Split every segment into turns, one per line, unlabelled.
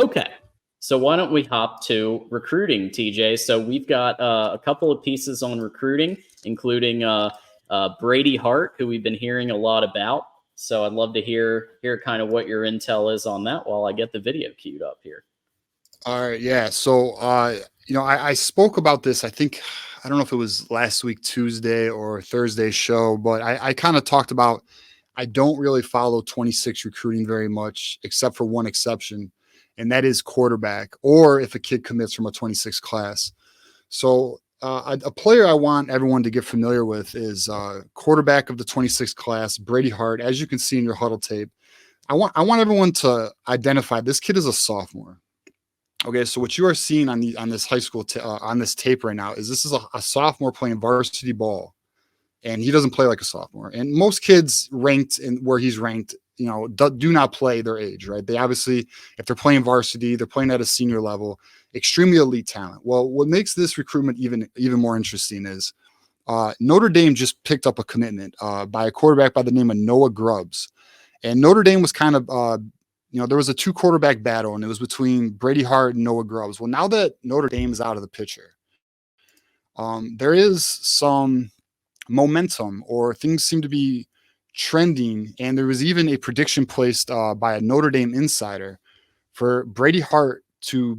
Okay. So why don't we hop to recruiting, TJ? So we've got a couple of pieces on recruiting, including Brady Hart, who we've been hearing a lot about. So I'd love to hear kind of what your intel is on that while I get the video queued up here.
All right, yeah. So, I spoke about this. I don't know if it was last week Tuesday or Thursday show, but I kind of talked about I don't really follow 26 recruiting very much, except for one exception, and that is quarterback, or if a kid commits from a 26 class. So, a player I want everyone to get familiar with is quarterback of the 26 class, Brady Hart. As you can see in your huddle tape, I want everyone to identify this kid is a sophomore. Okay, so what you are seeing on this high school on this tape right now is this is a sophomore playing varsity ball, and he doesn't play like a sophomore. And most kids ranked in where he's ranked, do not play their age, right? They obviously, if they're playing varsity, they're playing at a senior level, extremely elite talent. Well, what makes this recruitment even more interesting is Notre Dame just picked up a commitment by a quarterback by the name of Noah Grubbs, and Notre Dame was kind of there was a 2 quarterback battle, and it was between Brady Hart and Noah Grubbs. Well, now that Notre Dame is out of the picture, there is some momentum, or things seem to be trending. And there was even a prediction placed by a Notre Dame insider for Brady Hart to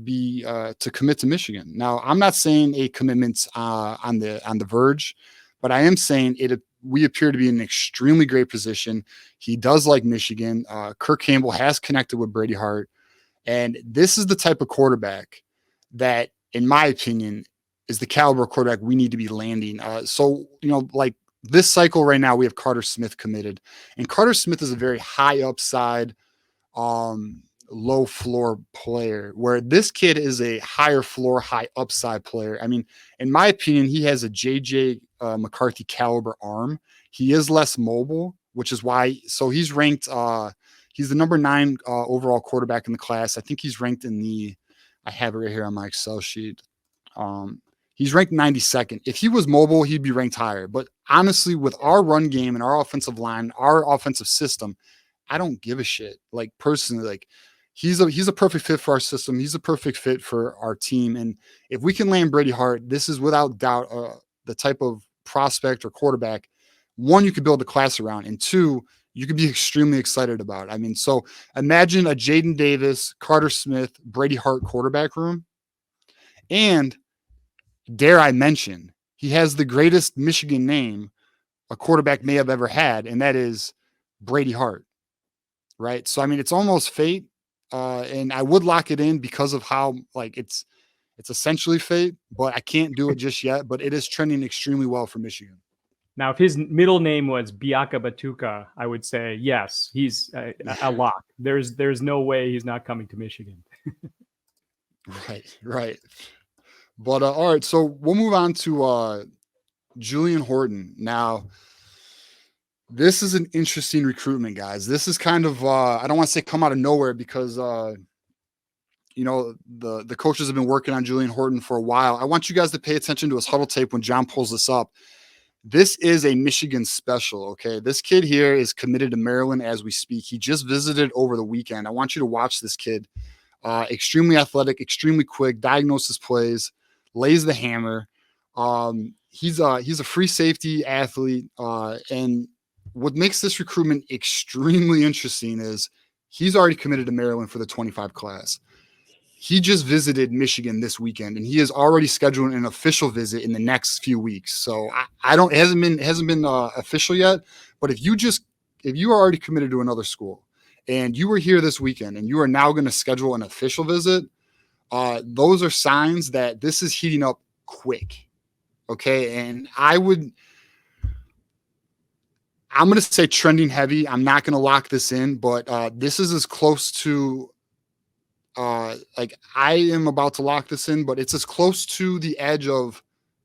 commit to Michigan. Now, I'm not saying a commitment's on the verge, but I am saying we appear to be in an extremely great position. He does like Michigan. Kirk Campbell has connected with Brady Hart. And this is the type of quarterback that, in my opinion, is the caliber of quarterback we need to be landing. Like this cycle right now, we have Carter Smith committed. And Carter Smith is a very high upside, low floor player, where this kid is a higher floor, high upside player. I mean, in my opinion, he has a JJ McCarthy caliber arm. He is less mobile, which is why. So he's ranked. He's the number 9 overall quarterback in the class. I think he's ranked I have it right here on my Excel sheet. He's ranked 92nd. If he was mobile, he'd be ranked higher. But honestly, with our run game and our offensive line, our offensive system, I don't give a shit. Like personally, like he's a perfect fit for our system. He's a perfect fit for our team. And if we can land Brady Hart, this is without doubt the type of prospect or quarterback, one, you could build a class around, and 2, you could be extremely excited about. I mean, so imagine a Jaden Davis, Carter Smith, Brady Hart quarterback room. And dare I mention, he has the greatest Michigan name a quarterback may have ever had, and that is Brady Hart. Right. So, I mean, it's almost fate. And I would lock it in because of how, like, it's essentially fate, but I can't do it just yet. But it is trending extremely well for Michigan.
Now, if his middle name was Biaka Batuka, I would say yes, he's a lock. There's no way he's not coming to Michigan.
Right. But all right, so we'll move on to Julian Horton. Now, this is an interesting recruitment, guys. This is kind of I don't want to say come out of nowhere, because the coaches have been working on Julian Horton for a while. I want you guys to pay attention to his huddle tape when John pulls this up. This is a Michigan special, okay? This kid here is committed to Maryland as we speak. He just visited over the weekend. I want you to watch this kid. Extremely athletic, extremely quick, diagnoses plays, lays the hammer. He's a free safety athlete, and what makes this recruitment extremely interesting is he's already committed to Maryland for the 25 class. He just visited Michigan this weekend, and he is already scheduling an official visit in the next few weeks. So it hasn't been official yet. But if you are already committed to another school and you were here this weekend and you are now going to schedule an official visit, those are signs that this is heating up quick. Okay, and I'm going to say trending heavy. I'm not going to lock this in, but this is as close to. Like I am about to lock this in, but it's as close to the edge of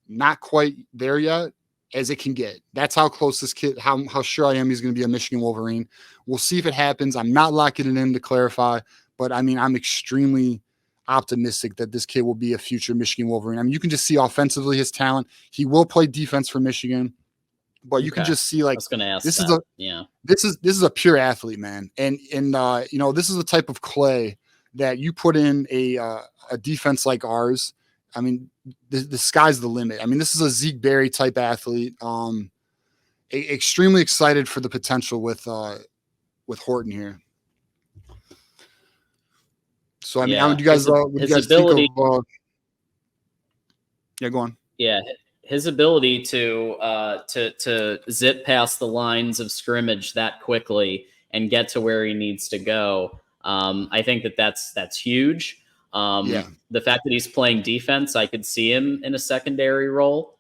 not quite there yet as it can get. That's how close this kid, how sure I am he's going to be a Michigan Wolverine. We'll see if it happens. I'm not locking it in to clarify, but I mean, I'm extremely optimistic that this kid will be a future Michigan Wolverine. I mean, you can just see offensively his talent. He will play defense for Michigan, but you can just see like this is a pure athlete, man. And this is the type of clay that you put in a defense like ours. I mean, the sky's the limit. I mean, this is a Zeke Berry type athlete. Extremely excited for the potential with Horton here. So I mean, how do you guys
ability,
think of? Yeah, go on.
Yeah, his ability to zip past the lines of scrimmage that quickly and get to where he needs to go. I think that's huge. The fact that he's playing defense, I could see him in a secondary role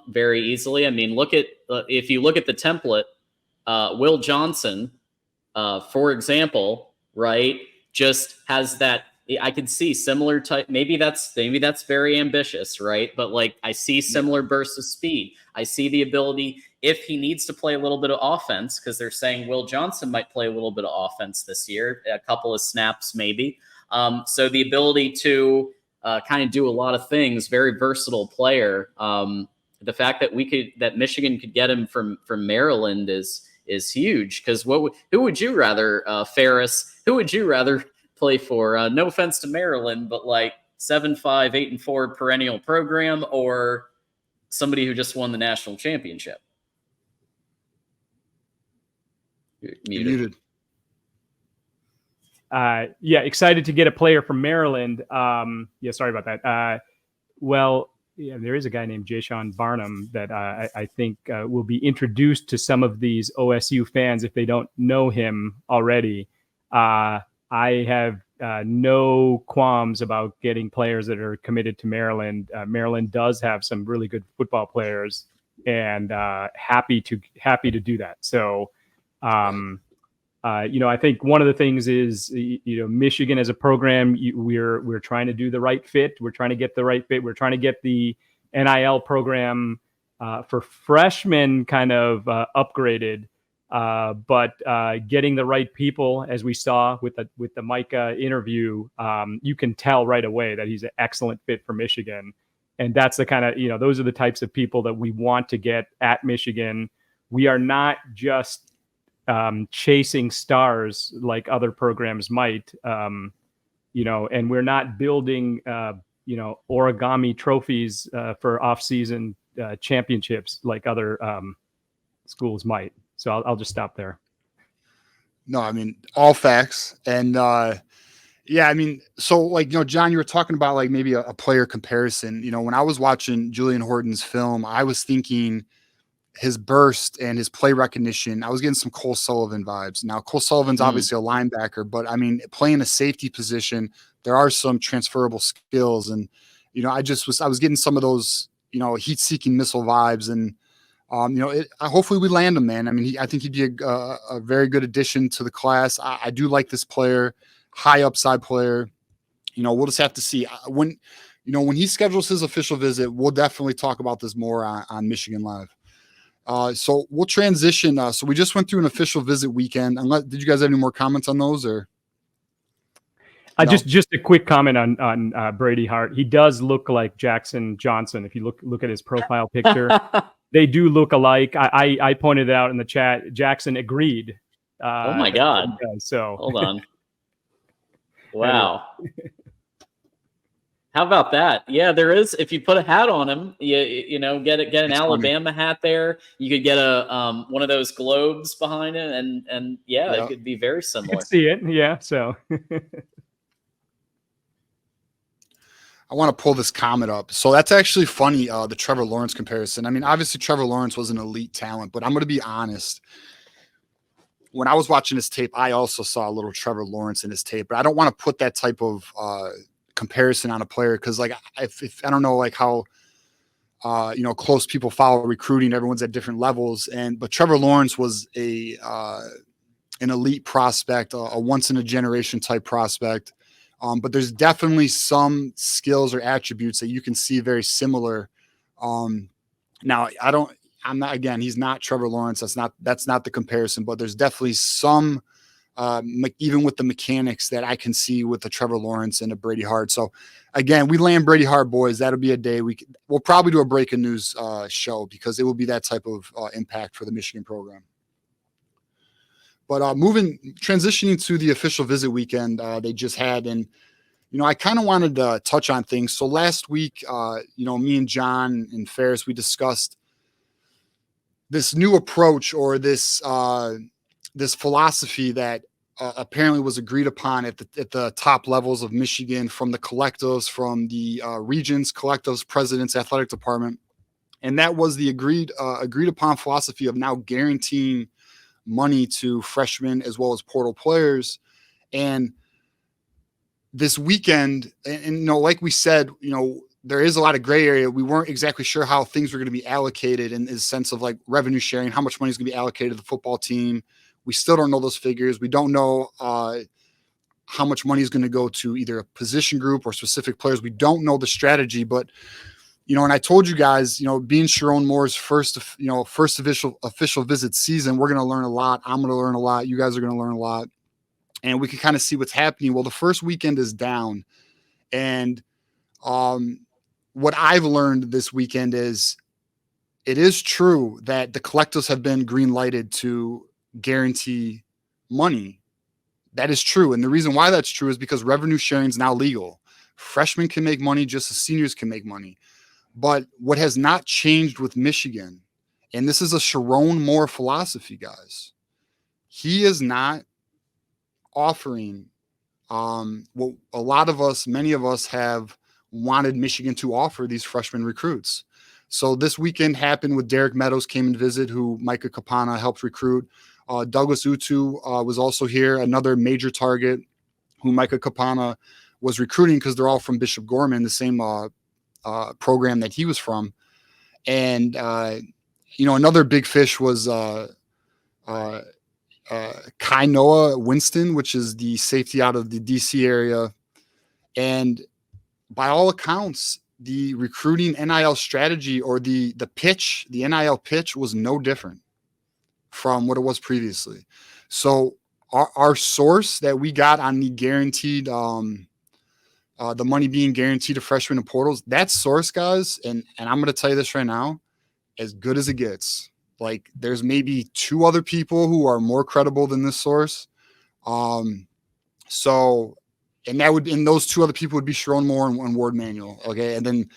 very easily. I mean, if you look at the template, Will Johnson, for example, right, just has that. I could see similar type. Maybe that's very ambitious, right? But like, I see similar bursts of speed. I see the ability, if he needs to play a little bit of offense, because they're saying Will Johnson might play a little bit of offense this year, a couple of snaps maybe. So the ability to kind of do a lot of things, very versatile player. The fact that Michigan could get him from Maryland is huge. Because who would you rather, Ferris? Who would you rather play for? No offense to Maryland, but like 7-5, 8-4 perennial program, or somebody who just won the national championship?
You're muted.
Yeah, excited to get a player from Maryland. Yeah, sorry about that. Well, yeah, there is a guy named Jayshawn Barnum that I think will be introduced to some of these OSU fans if they don't know him already. I have no qualms about getting players that are committed to Maryland. Maryland does have some really good football players, and happy to do that. So, I think one of the things is, Michigan as a program, we're trying to do the right fit. We're trying to get the right fit. We're trying to get the NIL program for freshmen kind of upgraded. But getting the right people, as we saw with the Micah interview, you can tell right away that he's an excellent fit for Michigan. And that's the kind of, those are the types of people that we want to get at Michigan. We are not just chasing stars like other programs might, and we're not building, origami trophies for off-season championships like other schools might. So I'll just stop there.
No, I mean, all facts. And yeah, I mean, so like, John, you were talking about like maybe a player comparison. When I was watching Julian Horton's film, I was thinking his burst and his play recognition, I was getting some Cole Sullivan vibes. Now, Cole Sullivan's obviously a linebacker, but I mean, playing a safety position, there are some transferable skills. And, I was getting some of those, heat-seeking missile vibes. And, hopefully we land him, man. I mean, I think he'd be a very good addition to the class. I do like this player, high upside player. We'll just have to see when he schedules his official visit. We'll definitely talk about this more on Michigan Live. So we'll transition. So we just went through an official visit weekend. Did you guys have any more comments on those, or? No?
Just a quick comment on Brady Hart. He does look like Jackson Johnson. If you look at his profile picture, they do look alike. I pointed it out in the chat. Jackson agreed.
Oh my God!
So
hold on. Wow. How about that? Yeah, there is. If you put a hat on him, get an Alabama hat there. You could get a one of those globes behind it, and it could be very similar.
I can see it, yeah. So
I want to pull this comment up. So that's actually funny. The Trevor Lawrence comparison. I mean, obviously Trevor Lawrence was an elite talent, but I'm going to be honest. When I was watching his tape, I also saw a little Trevor Lawrence in his tape, but I don't want to put that type of comparison on a player, because like if I don't know like how close people follow recruiting, everyone's at different levels, but Trevor Lawrence was an elite prospect, a once in a generation type prospect, but there's definitely some skills or attributes that you can see very similar. Now he's not Trevor Lawrence, that's not the comparison, but there's definitely some even with the mechanics that I can see with the Trevor Lawrence and a Brady Hart. So again, we land Brady Hart, boys. That'll be a day we'll probably do a breaking news show, because it will be that type of impact for the Michigan program. But transitioning to the official visit weekend they just had, and I kind of wanted to touch on things. So last week, me and John and Ferris, we discussed this new approach, or this philosophy that apparently was agreed upon at the top levels of Michigan, from the collectives, from the regions, collectives, presidents, athletic department, and that was the agreed upon philosophy of now guaranteeing money to freshmen as well as portal players. And this weekend, and like we said, there is a lot of gray area. We weren't exactly sure how things were going to be allocated in the sense of like revenue sharing, how much money is going to be allocated to the football team. We still don't know those figures. We don't know how much money is going to go to either a position group or specific players. We don't know the strategy, but and I told you guys, being Sharon Moore's first official visit season, we're going to learn a lot. I'm going to learn a lot. You guys are going to learn a lot, and we can kind of see what's happening. Well, the first weekend is down, and what I've learned this weekend is it is true that the collectives have been green lighted to guarantee money. That is true. And the reason why that's true is because revenue sharing is now legal. Freshmen can make money just as seniors can make money. But what has not changed with Michigan, and this is a Sharon Moore philosophy, guys, he is not offering what a lot of us, many of us have wanted Michigan to offer these freshman recruits. So this weekend happened with Derek Meadows came and visit, who Micah Kapana helped recruit. Douglas Utu was also here, another major target who Micah Kapana was recruiting because they're all from Bishop Gorman, the same program that he was from. And, another big fish was Kai Noah Winston, which is the safety out of the DC area. And by all accounts, the recruiting NIL strategy, or the pitch, the NIL pitch, was no different from what it was previously. So our source that we got on the guaranteed, the money being guaranteed to freshmen and portals, that source, guys, and I'm going to tell you this right now, as good as it gets. Like, there's maybe two other people who are more credible than this source. And those two other people would be Sharon Moore and Ward Manuel. Okay. And then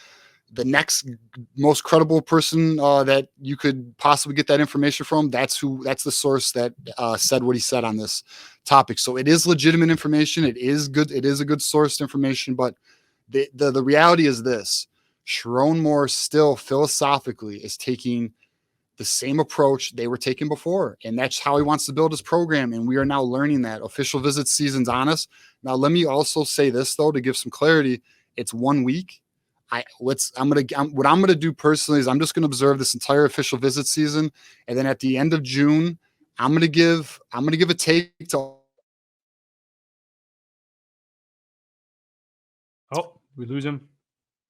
the next most credible person that you could possibly get that information from, that's the source that said what he said on this topic. So it is legitimate information. It is good. It is a good sourced information, but the reality is this: Sharon Moore still philosophically is taking the same approach they were taking before. And that's how he wants to build his program. And we are now learning that. Official visit season's on us. Now, let me also say this, though, to give some clarity. It's 1 week. What I'm gonna do personally is I'm just gonna observe this entire official visit season, and then at the end of June, I'm gonna give a take to.
Oh, we lose him.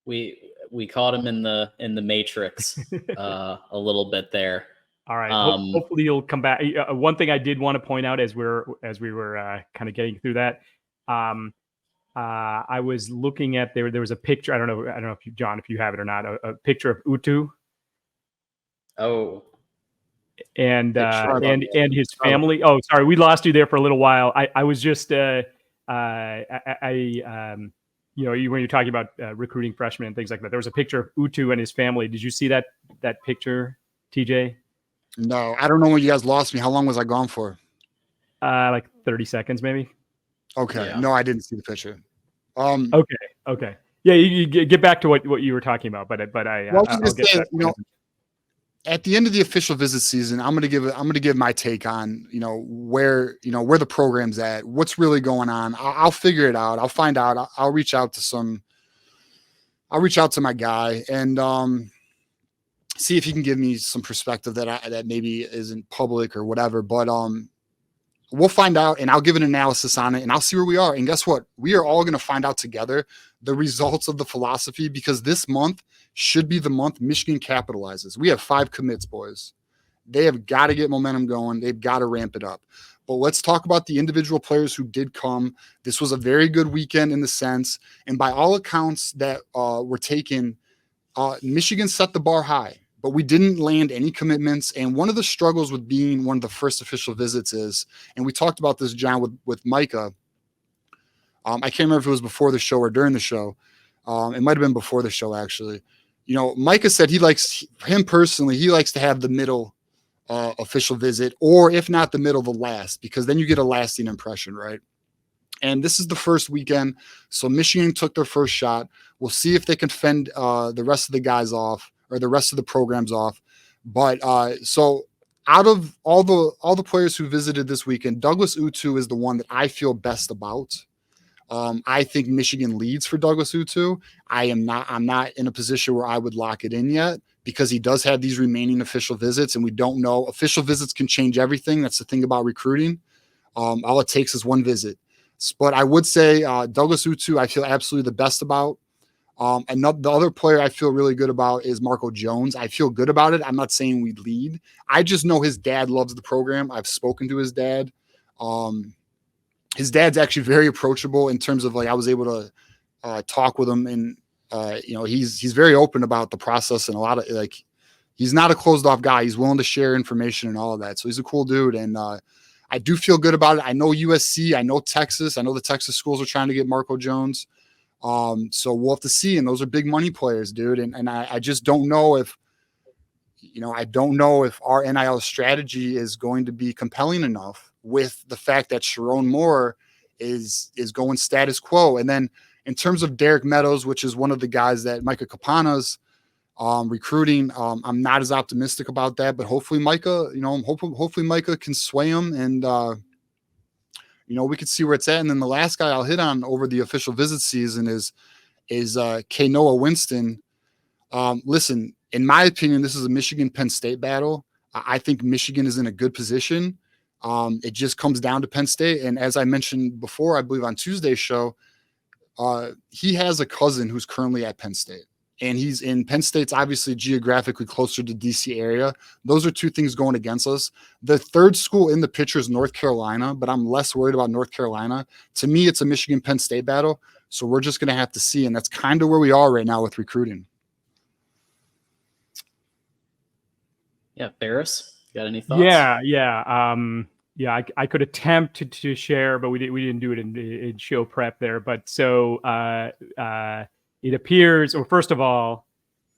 We caught him in the matrix a little bit there.
All right. Hopefully you'll come back. One thing I did want to point out as we were kind of getting through that, I was looking at there was a picture. I don't know if you, John, if you have it or not, a picture of Utu.
Oh.
And his family. Oh, sorry, we lost you there for a little while. I was just when you're talking about recruiting freshmen and things like that, there was a picture of Utu and his family. Did you see that picture, TJ?
No, I don't know when you guys lost me. How long was I gone for?
Like 30 seconds, maybe.
Okay. Yeah. No, I didn't see the picture.
Okay. Yeah, you get back to what you were talking about, but I'll get that.
At the end of the official visit season, I'm gonna give my take on where the program's at, what's really going on. I'll figure it out. I'll find out. I'll reach out to my guy and see if he can give me some perspective that maybe isn't public or whatever. But we'll find out, and I'll give an analysis on it, and I'll see where we are. And guess what? We are all going to find out together the results of the philosophy, because this month should be the month Michigan capitalizes. We have 5 commits, boys. They have got to get momentum going. They've got to ramp it up. But let's talk about the individual players who did come. This was a very good weekend in the sense, and by all accounts that were taken, Michigan set the bar high. but we didn't land any commitments. And one of the struggles with being one of the first official visits is, and we talked about this, John, with Micah. I can't remember if it was before the show or during the show. It might have been before the show, actually. You know, Micah said he likes to have the middle official visit, or if not the middle, the last, because then you get a lasting impression, right? And this is the first weekend, so Michigan took their first shot. We'll see if they can fend the rest of the guys off, or the rest of the programs off. But so out of all the players who visited this weekend, Douglas Utu is the one that I feel best about. I think Michigan leads for Douglas Utu. I'm not in a position where I would lock it in yet, because he does have these remaining official visits, and we don't know. Official visits can change everything. That's the thing about recruiting. All it takes is one visit. But I would say Douglas Utu, I feel absolutely the best about. And the other player I feel really good about is Marco Jones. I feel good about it. I'm not saying we lead. I just know his dad loves the program. I've spoken to his dad. His dad's actually very approachable in terms of, like, I was able to talk with him, and you know, he's very open about the process, and a lot of, like, he's not a closed off guy. He's willing to share information and all of that. So he's a cool dude. And I do feel good about it. I know USC, I know Texas. I know the Texas schools are trying to get Marco Jones. So we'll have to see. And those are big money players, dude. And I just don't know if, you know, I don't know if our NIL strategy is going to be compelling enough with the fact that Sharon Moore is going status quo. And then in terms of Derek Meadows, which is one of the guys that Micah Capana's recruiting, I'm not as optimistic about that, but hopefully Micah, you know, hopefully Micah can sway him, and you know, we can see where it's at. And then the last guy I'll hit on over the official visit season is Noah Winston. Listen, in my opinion, this is a Michigan-Penn State battle. I think Michigan is in a good position. It just comes down to Penn State. And as I mentioned before, I believe on Tuesday's show, he has a cousin who's currently at Penn State. And he's in Penn State's obviously geographically closer to DC area. Those are two things going against us. The third school in the picture is North Carolina, but I'm less worried about North Carolina. To me, it's a Michigan-Penn State battle. So we're just going to have to see. And that's kind of where we are right now with recruiting.
Yeah, Ferris, got any thoughts?
Yeah. I could attempt to share, but we didn't do it in show prep there. But so it appears, or first of all,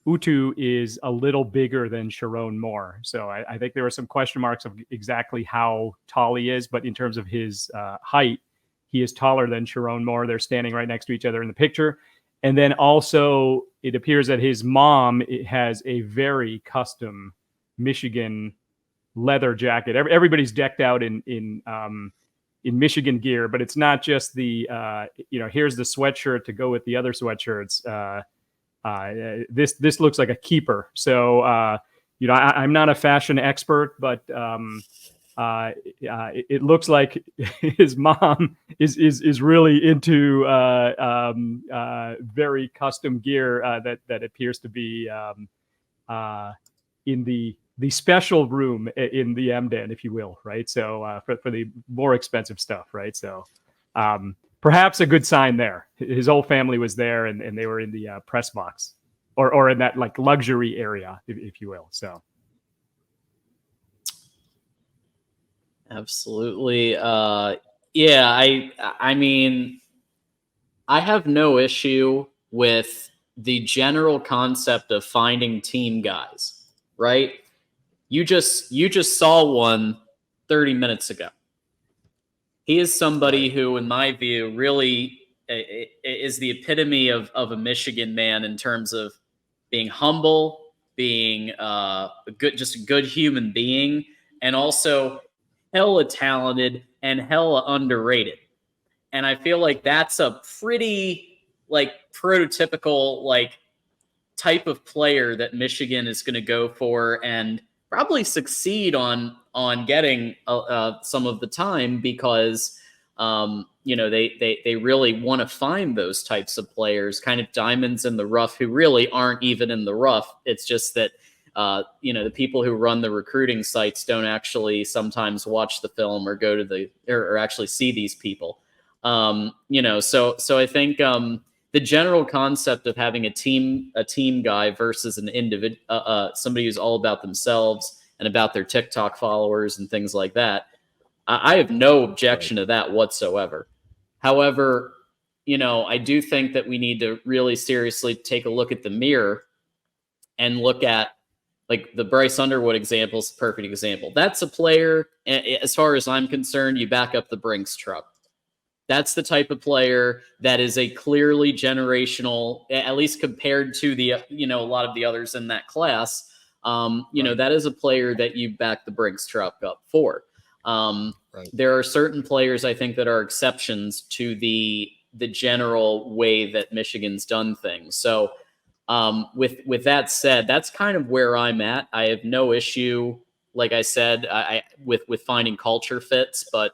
Utu is a little bigger than Sharon Moore. So I think there are some question marks of exactly how tall he is, but in terms of his height, he is taller than Sharon Moore. They're standing right next to each other in the picture. And then also it appears that his mom has a very custom Michigan leather jacket. Everybody's decked out in Michigan gear, but it's not just the here's the sweatshirt to go with the other sweatshirts. This looks like a keeper. So I'm not a fashion expert, but it looks like his mom is really into very custom gear that appears to be in the special room in the MDen, if you will, right? So for the more expensive stuff, right? So perhaps a good sign there. His whole family was there, and they were in the press box, or in that like luxury area, if you will. So
absolutely, yeah. I mean, I have no issue with the general concept of finding team guys, right? You just saw one 30 minutes ago. He is somebody who, in my view, really is the epitome of a Michigan man in terms of being humble, being just a good human being, and also hella talented and hella underrated. And I feel like that's a pretty prototypical type of player that Michigan is going to go for and probably succeed on getting some of the time, because they really want to find those types of players, kind of diamonds in the rough who really aren't even in the rough. It's just that the people who run the recruiting sites don't actually sometimes watch the film or go to or actually see these people. So I think the general concept of having a team guy versus an individual, somebody who's all about themselves and about their TikTok followers and things like that, I have no objection to that whatsoever. However, I do think that we need to really seriously take a look at the mirror and look at, like, the Bryce Underwood example is a perfect example. That's a player, as far as I'm concerned, you back up the Brinks truck. That's the type of player that is a clearly generational, at least compared to the, a lot of the others in that class. That is a player that you back the Brinks truck up for. There are certain players, I think, that are exceptions to the general way that Michigan's done things. So with that said, that's kind of where I'm at. I have no issue, like I said, with finding culture fits, but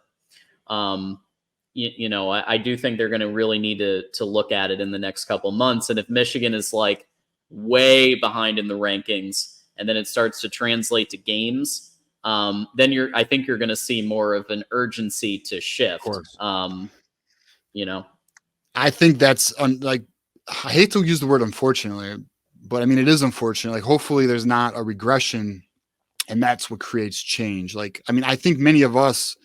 I do think they're going to really need to look at it in the next couple months. And if Michigan is like way behind in the rankings, and then it starts to translate to games, then I think you're going to see more of an urgency to shift.
Of course.
I
think that's I hate to use the word unfortunately, but I mean, it is unfortunate. Like, hopefully there's not a regression, and that's what creates change. Like, I mean, I think many of us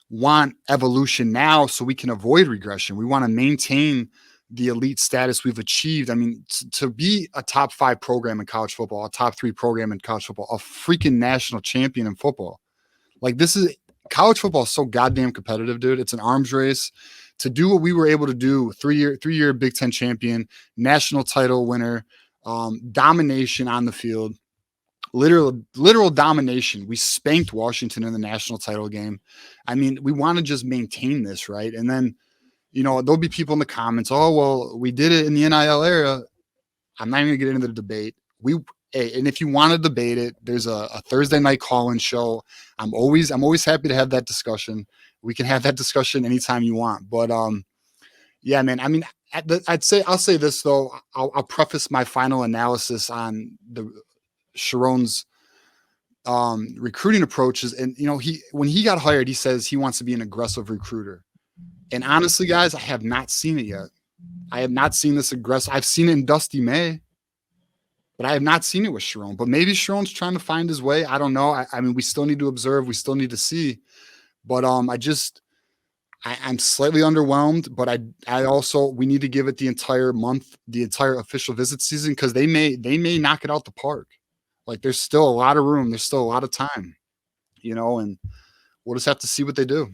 want evolution now so we can avoid regression. We want to maintain the elite status we've achieved. I mean, to be a top 5 program in college football, a top 3 program in college football, a freaking national champion in football. Like, college football is so goddamn competitive, dude. It's an arms race. To do what we were able to do, three-year Big Ten champion, national title winner, domination on the field, literal domination. We spanked Washington in the national title game. I mean, we want to just maintain this, right? And then, there'll be people in the comments, oh, well, we did it in the NIL era. I'm not even gonna get into the debate. And if you want to debate it, there's a Thursday night call-in show. I'm always happy to have that discussion. We can have that discussion anytime you want. But yeah, man. I mean, I'll say this though. I'll preface my final analysis on Sharon's recruiting approaches. And when he got hired, he says he wants to be an aggressive recruiter. And honestly, guys, I have not seen it yet. I have not seen this aggressive. I've seen it in Dusty May, but I have not seen it with Sharon. But maybe Sharon's trying to find his way. I don't know. I mean, we still need to observe. We still need to see. But I'm slightly underwhelmed. But we need to give it the entire month, the entire official visit season, because they may knock it out the park. Like, there's still a lot of room. There's still a lot of time, and we'll just have to see what they do.